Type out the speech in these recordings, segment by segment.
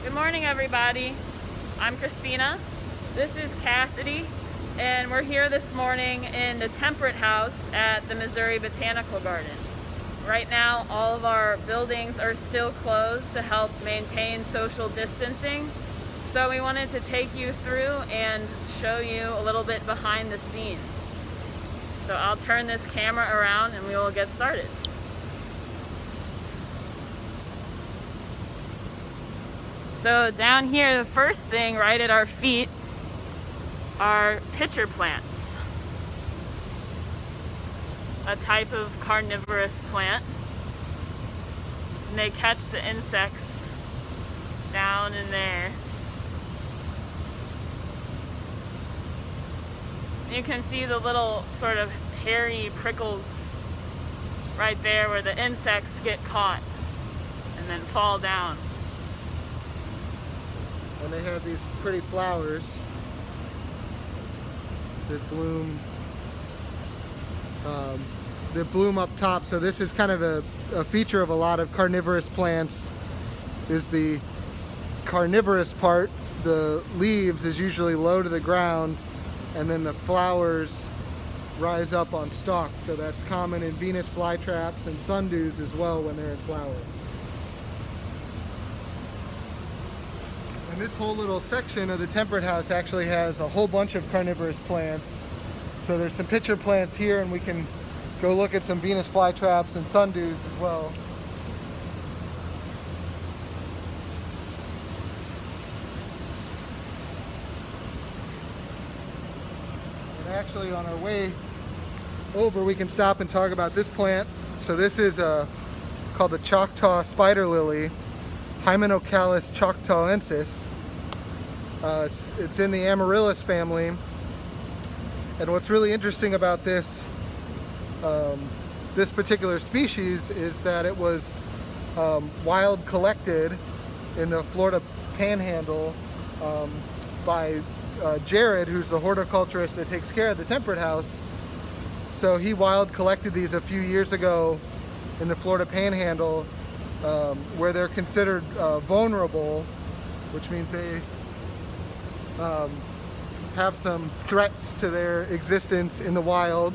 Good morning, everybody. I'm Christina. This is Cassidy, and we're here this morning in the Temperate House at the Missouri Botanical Garden. Right now, all of our buildings are still closed to help maintain social distancing, so we wanted to take you through and show you a little bit behind the scenes. So I'll turn this camera around and we will get started. So down here, the first thing right at our feet are pitcher plants, a type of carnivorous plant. And they catch the insects down in there. You can see the little sort of hairy prickles right there where the insects get caught and then fall down. And they have these pretty flowers that bloom up top. So this is kind of a feature of a lot of carnivorous plants, is the carnivorous part. The leaves is usually low to the ground, and then the flowers rise up on stalks. So that's common in Venus flytraps and sundews as well when they're in flower. And this whole little section of the Temperate House actually has a whole bunch of carnivorous plants. So there's some pitcher plants here, and we can go look at some Venus flytraps and sundews as well. And actually on our way over, we can stop and talk about this plant. So this is called the Choctaw spider lily, Hymenocallis choctawensis. It's in the Amaryllis family, and what's really interesting about this particular species is that it was wild collected in the Florida Panhandle by Jared, who's the horticulturist that takes care of the Temperate House. So he wild collected these a few years ago in the Florida Panhandle, where they're considered vulnerable, which means they have some threats to their existence in the wild,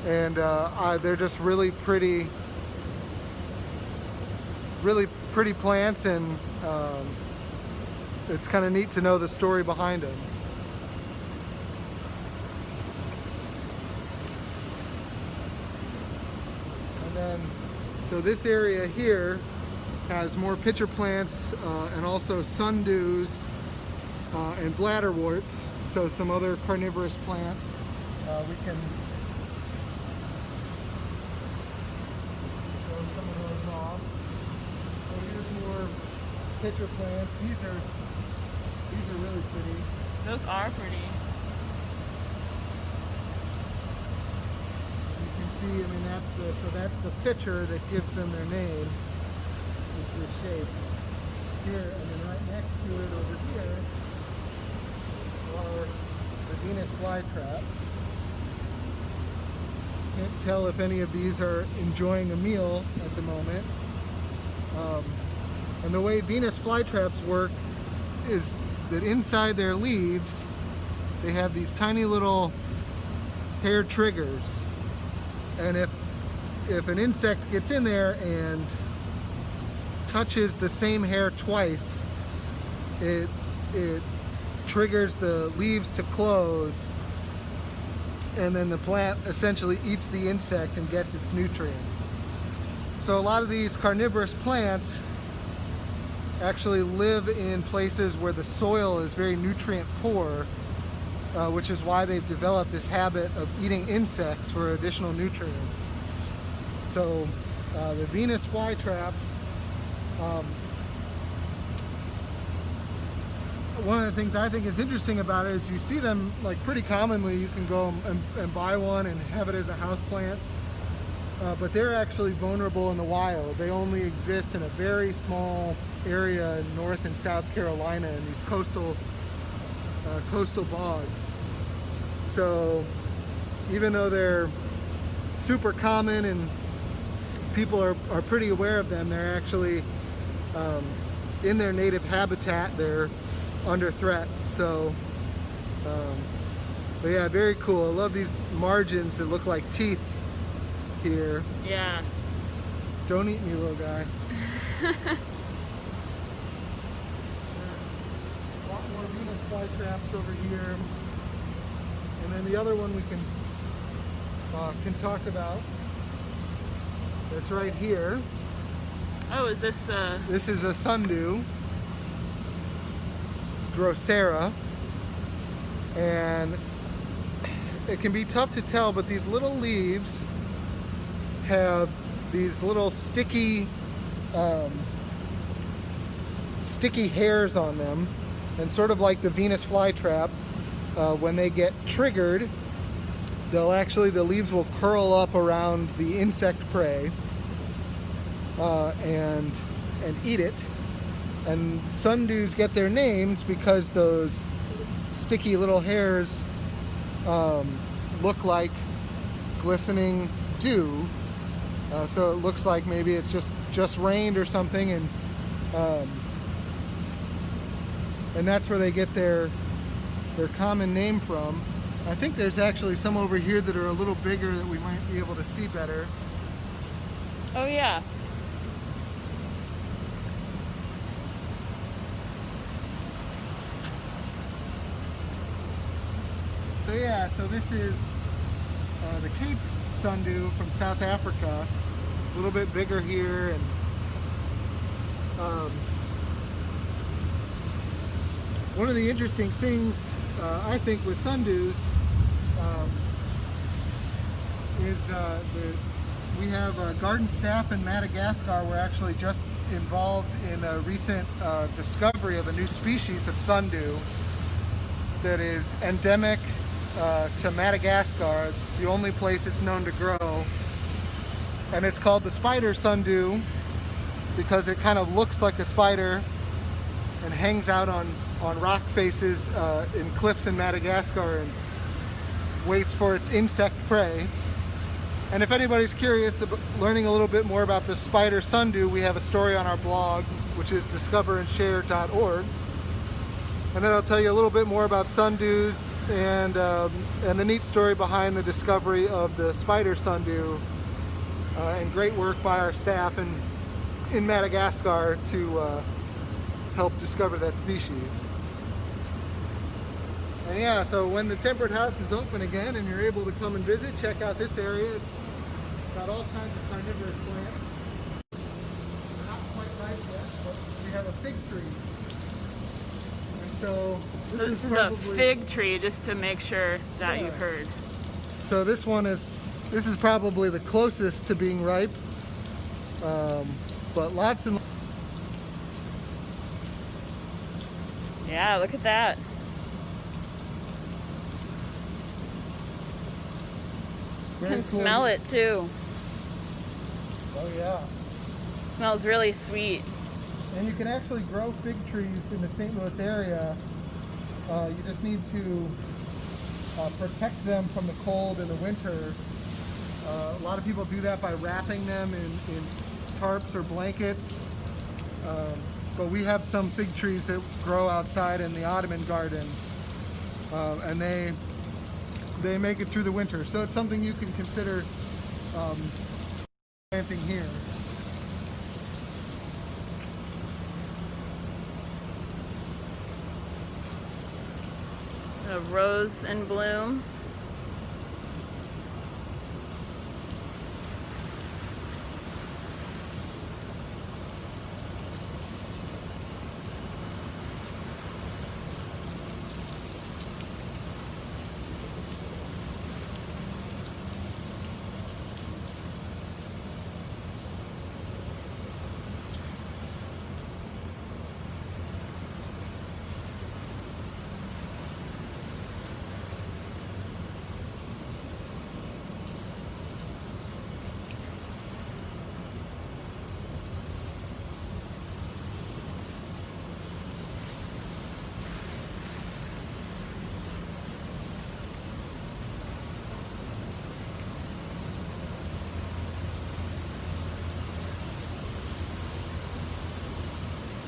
and they're just really pretty plants, and it's kind of neat to know the story behind them. And then, so this area here has more pitcher plants and also sundews and bladderworts, so some other carnivorous plants. We can show some of those off. So here's more pitcher plants. These are really pretty. Those are pretty. You can see, I mean, that's the pitcher that gives them their name. Is this shape here, and then right next to it over here are the Venus flytraps. Can't tell if any of these are enjoying a meal at the moment. And the way Venus flytraps work is that inside their leaves they have these tiny little hair triggers, and if an insect gets in there and touches the same hair twice, it triggers the leaves to close, and then the plant essentially eats the insect and gets its nutrients. So a lot of these carnivorous plants actually live in places where the soil is very nutrient poor, which is why they've developed this habit of eating insects for additional nutrients. So the Venus flytrap, one of the things I think is interesting about it is you see them like pretty commonly. You can go and buy one and have it as a house plant, but they're actually vulnerable in the wild. They only exist in a very small area in North and South Carolina in these coastal bogs. So even though they're super common and people are pretty aware of them, they're actually in their native habitat, they're under threat. So, but yeah, very cool. I love these margins that look like teeth here. Yeah. Don't eat me, little guy. A lot more Venus flytraps over here. And then the other one we can talk about, that's right here. Oh, is this the... This is a sundew, Drosera, and it can be tough to tell, but these little leaves have these little sticky hairs on them, and sort of like the Venus flytrap, when they get triggered, the leaves will curl up around the insect prey and eat it. And sundews get their names because those sticky little hairs look like glistening dew. So it looks like maybe it's just rained or something, and that's where they get their common name from. I think there's actually some over here that are a little bigger that we might be able to see better. Oh yeah. So yeah, so this is the Cape sundew from South Africa. A little bit bigger here, and one of the interesting things I think with sundews is we have a garden staff in Madagascar. We're actually just involved in a recent discovery of a new species of sundew that is endemic to Madagascar. It's the only place it's known to grow, and it's called the spider sundew because it kind of looks like a spider and hangs out on rock faces in cliffs in Madagascar and waits for its insect prey. And if anybody's curious about learning a little bit more about the spider sundew, we have a story on our blog, which is discoverandshare.org. And then I'll tell you a little bit more about sundews and the neat story behind the discovery of the spider sundew, and great work by our staff in Madagascar to help discover that species. And yeah, so when the Temperate House is open again and you're able to come and visit, check out this area. It's got all kinds of carnivorous plants. They're not quite ripe yet, but we have a fig tree. And so this is a fig tree, just to make sure that you've heard. So this is probably the closest to being ripe, but lots and yeah, look at that. You can smell it too. Oh yeah. It smells really sweet. And you can actually grow fig trees in the St. Louis area. You just need to protect them from the cold in the winter. A lot of people do that by wrapping them in tarps or blankets. But we have some fig trees that grow outside in the Ottoman garden, and they make it through the winter. So it's something you can consider planting here. A rose in bloom.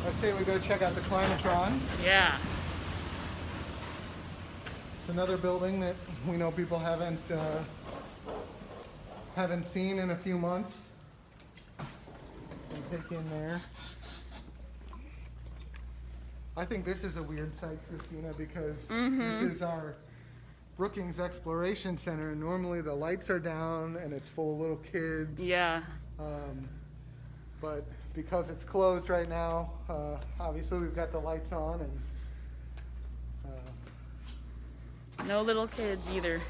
I say we go check out the Climatron. Yeah. It's another building that we know people haven't seen in a few months. We'll take in there. I think this is a weird site, Christina, because this is our Brookings Exploration Center, and normally the lights are down and it's full of little kids. Yeah. But because it's closed right now, obviously we've got the lights on, and No little kids either.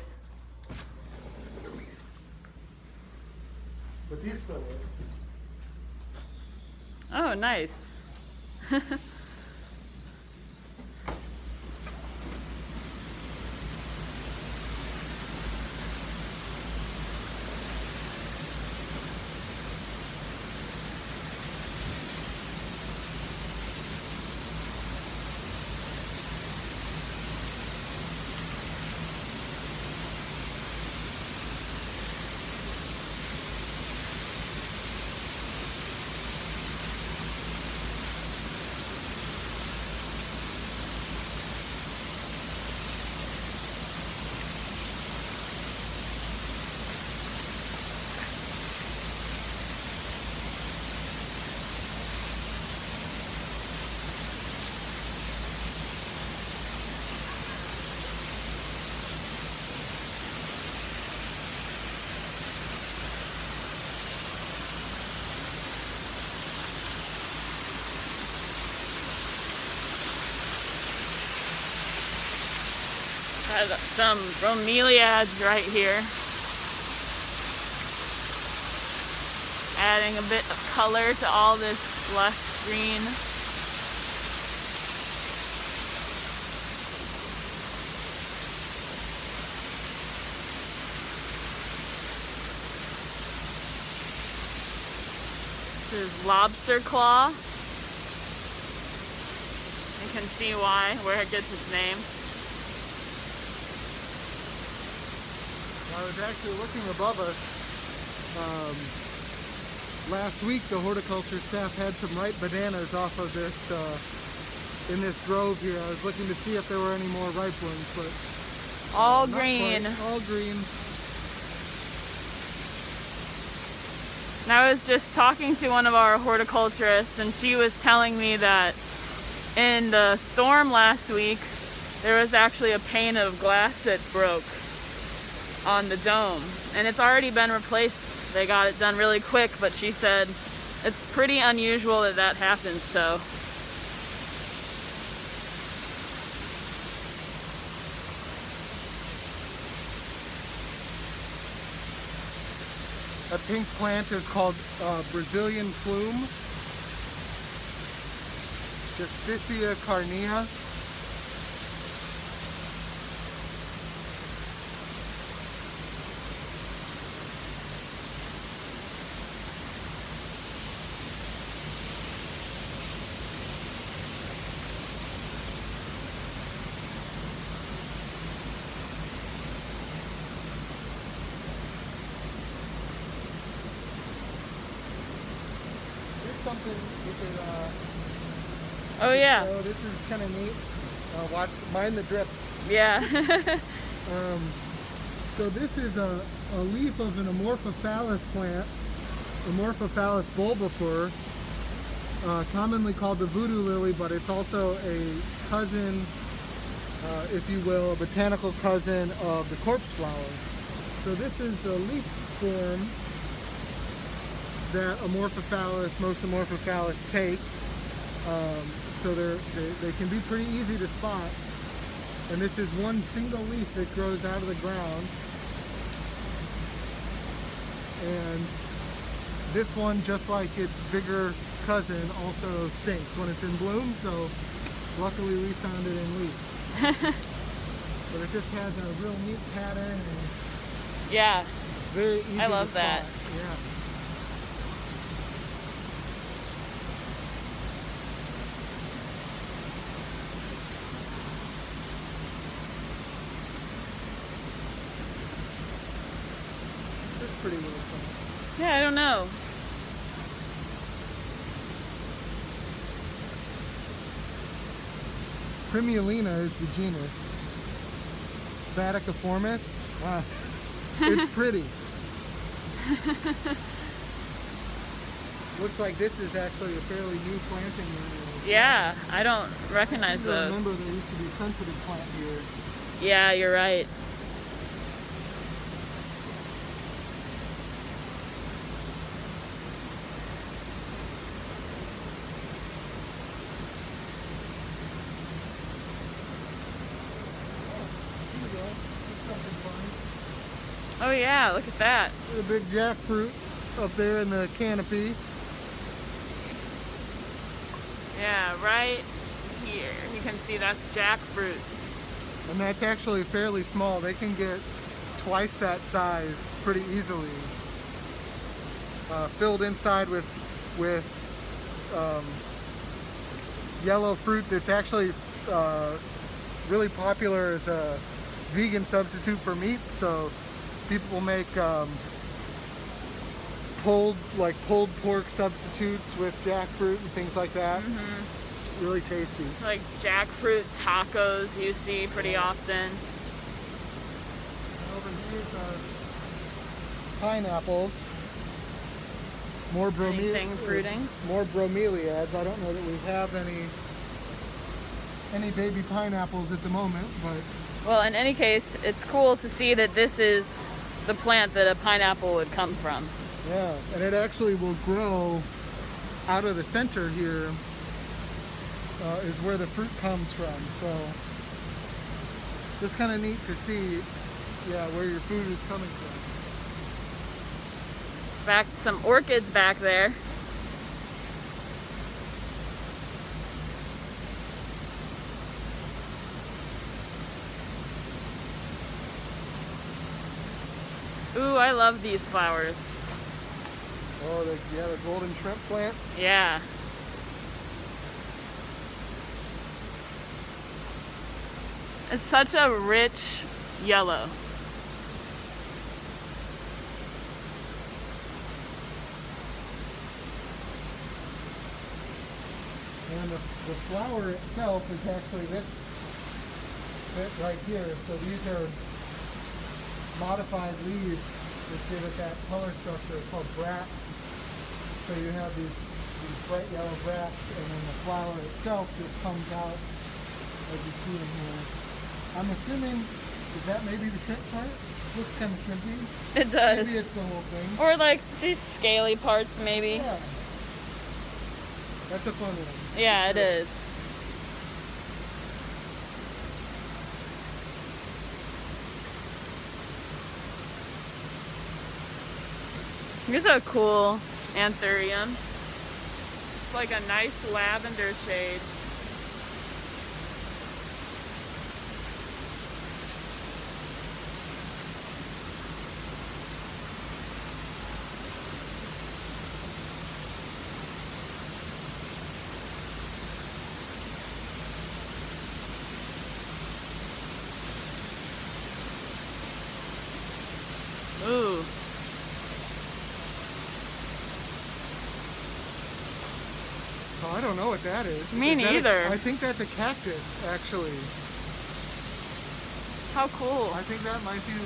but these still work. Oh, nice. Got some bromeliads right here. Adding a bit of color to all this lush green. This is lobster claw. You can see why, where it gets its name. I was actually looking above us. Last week, the horticulture staff had some ripe bananas off of this, in this grove here. I was looking to see if there were any more ripe ones, but all not green. quite. All green. And I was just talking to one of our horticulturists, and she was telling me that in the storm last week, there was actually a pane of glass that broke on the dome, and it's already been replaced. They got it done really quick, but she said it's pretty unusual that that happens, so. That pink plant is called Brazilian flume, Justicia carnea. Something you could, oh yeah. so this is kind of neat. Watch, mind the drips. Yeah. So this is a leaf of an Amorphophallus plant, Amorphophallus bulbiflor, commonly called the voodoo lily, but it's also a cousin, if you will, a botanical cousin of the corpse flower. So this is the leaf form that most Amorphophallus take. So they can be pretty easy to spot. And this is one single leaf that grows out of the ground. And this one, just like its bigger cousin, also stinks when it's in bloom, so luckily we found it in leaf. But it just has a real neat pattern and Yeah. very easy I love to that. spot. Yeah. Pretty little thing. Yeah, I don't know. Primulina is the genus. Spaticiformis. Wow. It's pretty. Looks like this is actually a fairly new planting area. Yeah, I don't recognize I those. remember there used to be sensitive plant here. Yeah, you're right. Oh yeah, look at that. There's a big jackfruit up there in the canopy. Yeah, right here. You can see that's jackfruit. And that's actually fairly small. They can get twice that size pretty easily. Filled inside with yellow fruit that's actually really popular as a vegan substitute for meat. So people make pulled pork substitutes with jackfruit and things like that. Mm-hmm. Really tasty. Like jackfruit tacos you see pretty often. Over here are pineapples. More Anything fruiting? More bromeliads. I don't know that we have any baby pineapples at the moment, but well, in any case, it's cool to see that this is the plant that a pineapple would come from. yeah, and it actually will grow out of the center here. Is where the fruit comes from. So just kind of neat to see, yeah, where your food is coming from. Back some orchids back there. Ooh, I love these flowers. Oh, the golden shrimp plant. Yeah. It's such a rich yellow. And the flower itself is actually this bit right here. So these are modified leaves that give it that color structure. It's called bract. So you have these bright yellow bracts, and then the flower itself just comes out as you see in here. I'm assuming, is that maybe the shrimp part? Looks kind of shrimpy. It does. Maybe it's the whole thing. Or like these scaly parts maybe. Yeah. That's a fun one. Yeah, it is. Here's a cool anthurium. It's like a nice lavender shade. Ooh. Oh, I don't know what that is. Me Is that neither. I think that's a cactus, actually. How cool. I think that might be,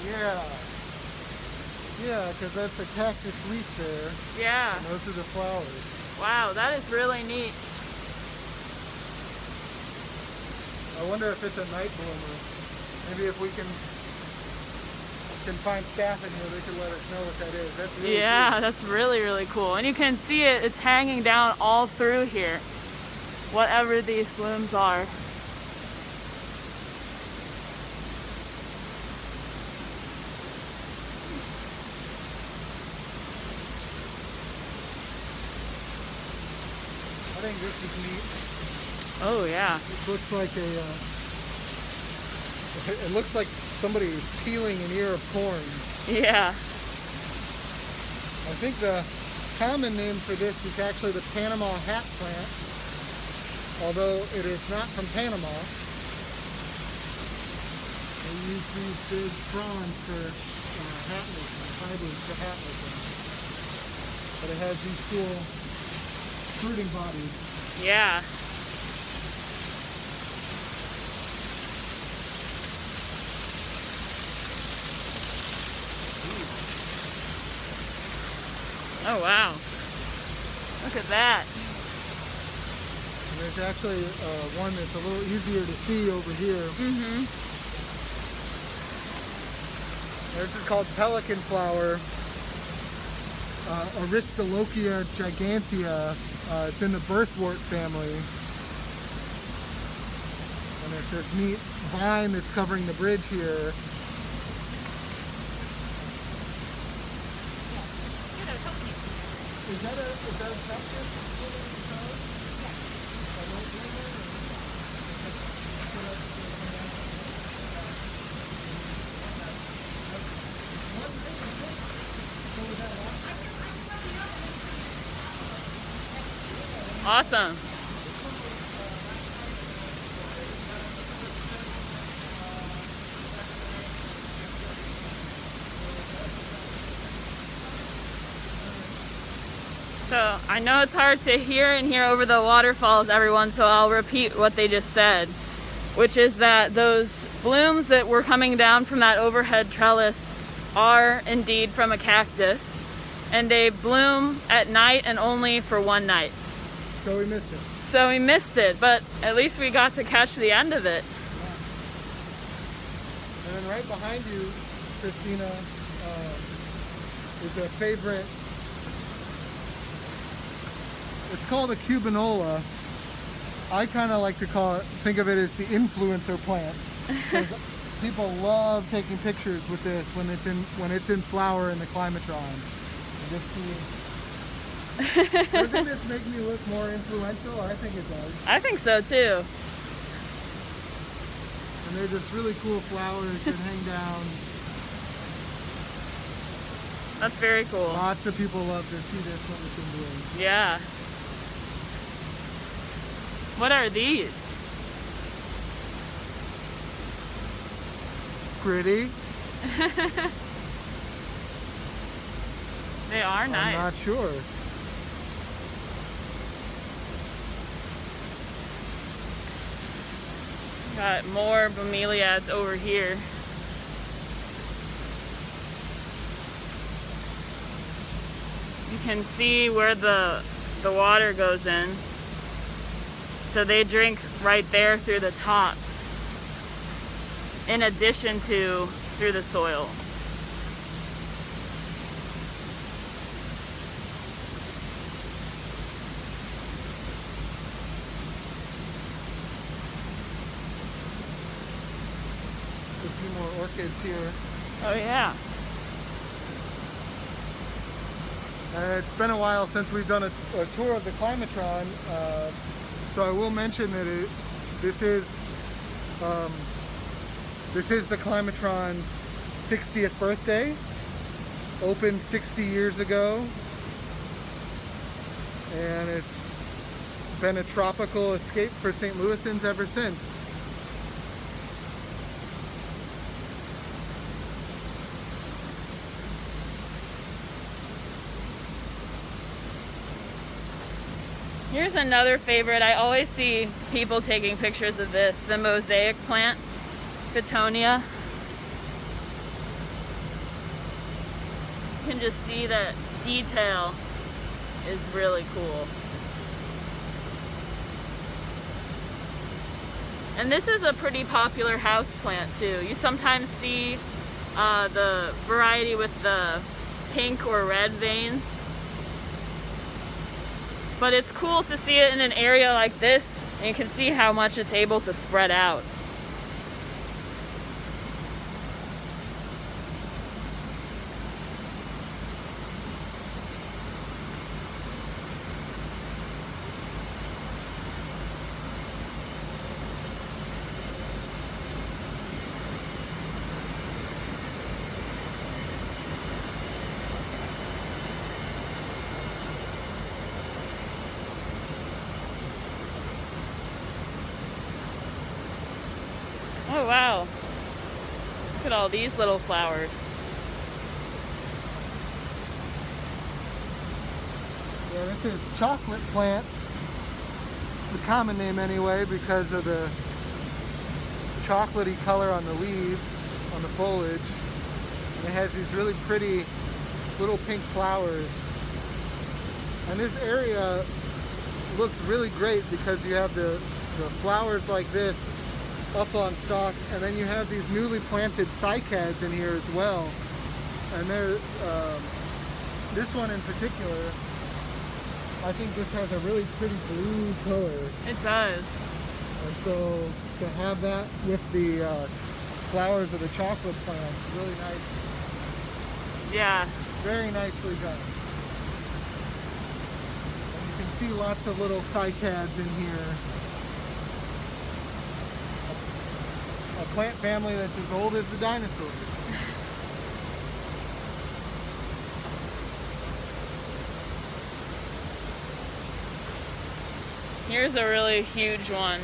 yeah. Yeah, because that's a cactus leaf there. Yeah. And those are the flowers. Wow, that is really neat. I wonder if it's a night bloomer. Maybe if we can find staff in here, they can let us know what that is. That's really Yeah, cool. that's really, really cool. And you can see it, it's hanging down all through here. Whatever these blooms are. I think this is neat. Oh yeah. It looks like it looks like somebody was peeling an ear of corn. Yeah. I think the common name for this is actually the Panama hat plant, although it is not from Panama. They use these big fronds for hat making, fibers for hat making. But it has these cool fruiting bodies. Yeah. Oh wow. Look at that. And there's actually one that's a little easier to see over here. Mm-hmm. This is called pelican flower. Aristolochia gigantea. It's in the birthwort family. And there's this neat vine that's covering the bridge here. Is that a cactus? Awesome. So I know it's hard to hear in here over the waterfalls, everyone, so I'll repeat what they just said, which is that those blooms that were coming down from that overhead trellis are indeed from a cactus, and they bloom at night and only for one night. So we missed it. So we missed it, but at least we got to catch the end of it. And then right behind you, Christina, is a favorite. It's called a cubanola. I kind of like to think of it as the influencer plant. People love taking pictures with this when it's in flower in the Climatron. Doesn't this make me look more influential? I think it does. I think so too. And they're just really cool flowers that hang down. That's very cool. Lots of people love to see this when it's in bloom. Yeah. What are these? Pretty. They are nice. I'm not sure. Got more bromeliads over here. You can see where the water goes in. So they drink right there through the top, in addition to through the soil. A few more orchids here. Oh yeah. It's been a while since we've done a tour of the Climatron, so I will mention that this is the Climatron's 60th birthday. Opened 60 years ago, and it's been a tropical escape for St. Louisans ever since. Here's another favorite. I always see people taking pictures of this, the mosaic plant, Fittonia. You can just see that detail is really cool. And this is a pretty popular house plant too. You sometimes see the variety with the pink or red veins. But it's cool to see it in an area like this, and you can see how much it's able to spread out. Oh wow, look at all these little flowers. Yeah, this is chocolate plant, the common name anyway, because of the chocolatey color on the leaves, on the foliage. And it has these really pretty little pink flowers. And this area looks really great because you have the flowers like this up on stalks, and then you have these newly planted cycads in here as well. And they're, this one in particular, I think this has a really pretty blue color. It does. And so to have that with the flowers of the chocolate plant, really nice. Yeah. Very nicely done. And you can see lots of little cycads in here. A plant family that's as old as the dinosaurs. Here's a really huge one.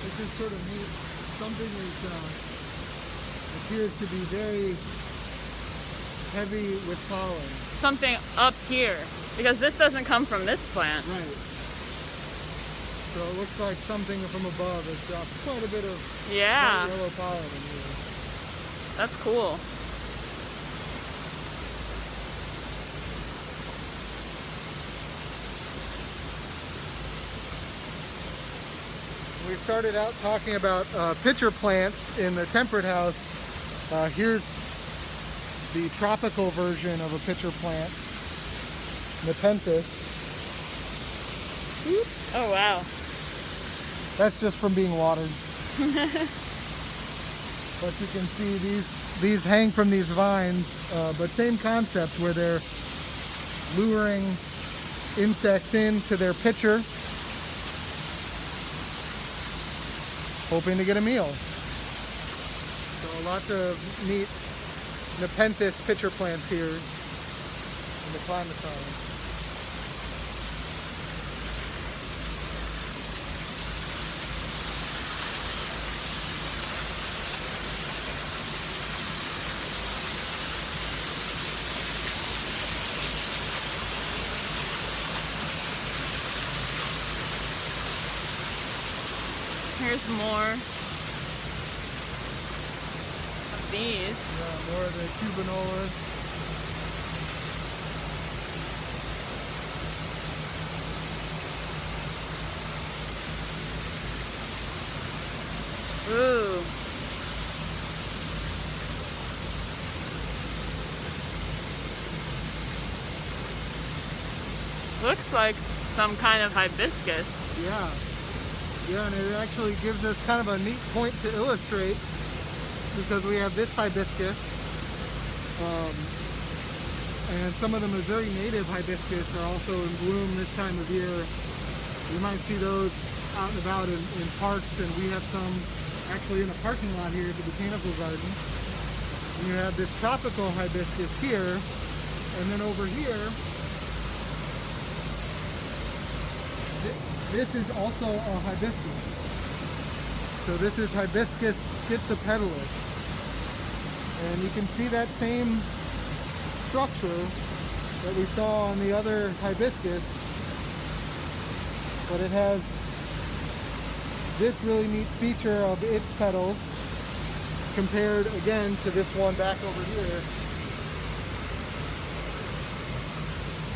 This is sort of neat. Something that appears to be very heavy with pollen. Something up here, because this doesn't come from this plant. Right. So it looks like something from above has dropped quite a bit of Yeah. yellow pollen in here. That's cool. We started out talking about pitcher plants in the temperate house. Here's the tropical version of a pitcher plant, Nepenthes. Oh wow. That's just from being watered. But you can see these hang from these vines, but same concept where they're luring insects into their pitcher, hoping to get a meal. So lots of neat Nepenthes pitcher plants here in the Climatron. Here's more of these. Yeah, more of the tubanolas. Ooh. Looks like some kind of hibiscus. Yeah. Yeah, and it actually gives us kind of a neat point to illustrate, because we have this hibiscus, and some of the Missouri native hibiscus are also in bloom this time of year. You might see those out and about in parks, and we have some actually in the parking lot here at the Botanical Garden. And you have this tropical hibiscus here, and then over here, this is also a hibiscus. So this is Hibiscus schizopetalus. And you can see that same structure that we saw on the other hibiscus, but it has this really neat feature of its petals compared again to this one back over here.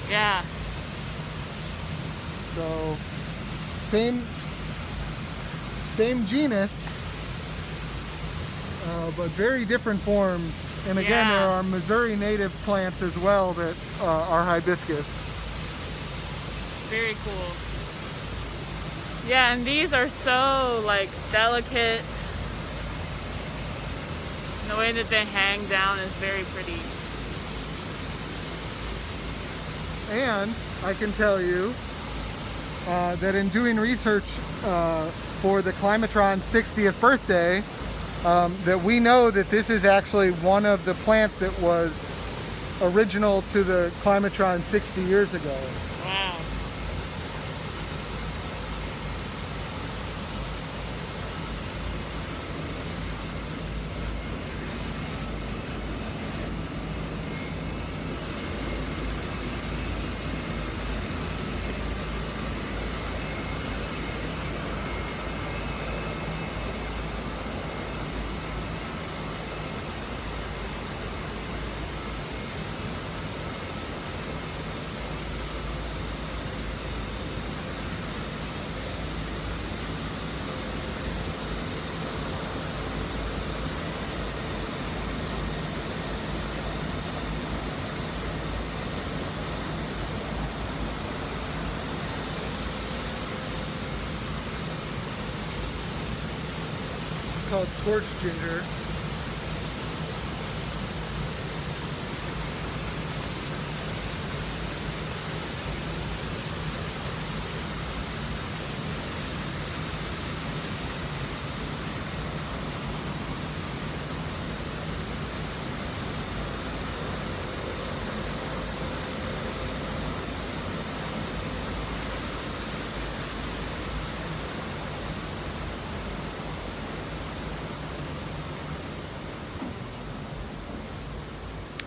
Yeah. So same genus, but very different forms. And again, Yeah. there are Missouri native plants as well that are hibiscus. Very cool. Yeah, and these are so like delicate The way that they hang down is very pretty. And I can tell you that in doing research for the Climatron 60th birthday, that we know that this is actually one of the plants that was original to the Climatron 60 years ago. Wow. It's called torch ginger.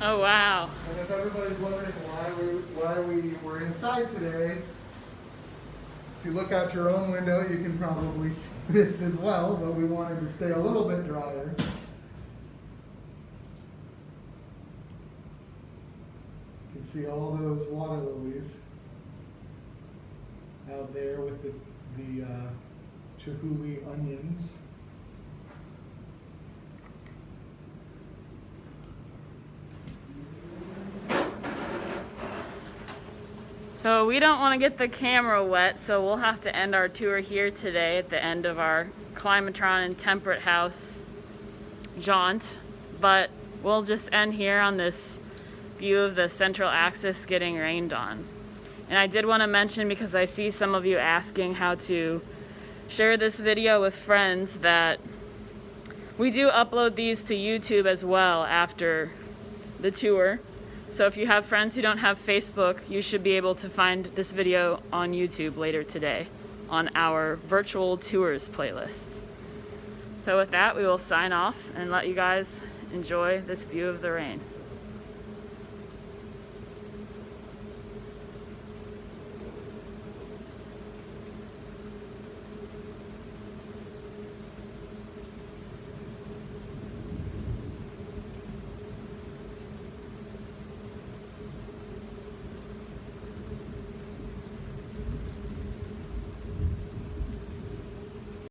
Oh wow. And if everybody's wondering why we were inside today, if you look out your own window, you can probably see this as well, but we wanted to stay a little bit drier. You can see all those water lilies out there with the chihuly onions. So we don't want to get the camera wet, so we'll have to end our tour here today at the end of our Climatron and Temperate House jaunt. But we'll just end here on this view of the central axis getting rained on. And I did want to mention, because I see some of you asking how to share this video with friends, that we do upload these to YouTube as well after the tour. So if you have friends who don't have Facebook, you should be able to find this video on YouTube later today on our virtual tours playlist. So with that, we will sign off and let you guys enjoy this view of the rain.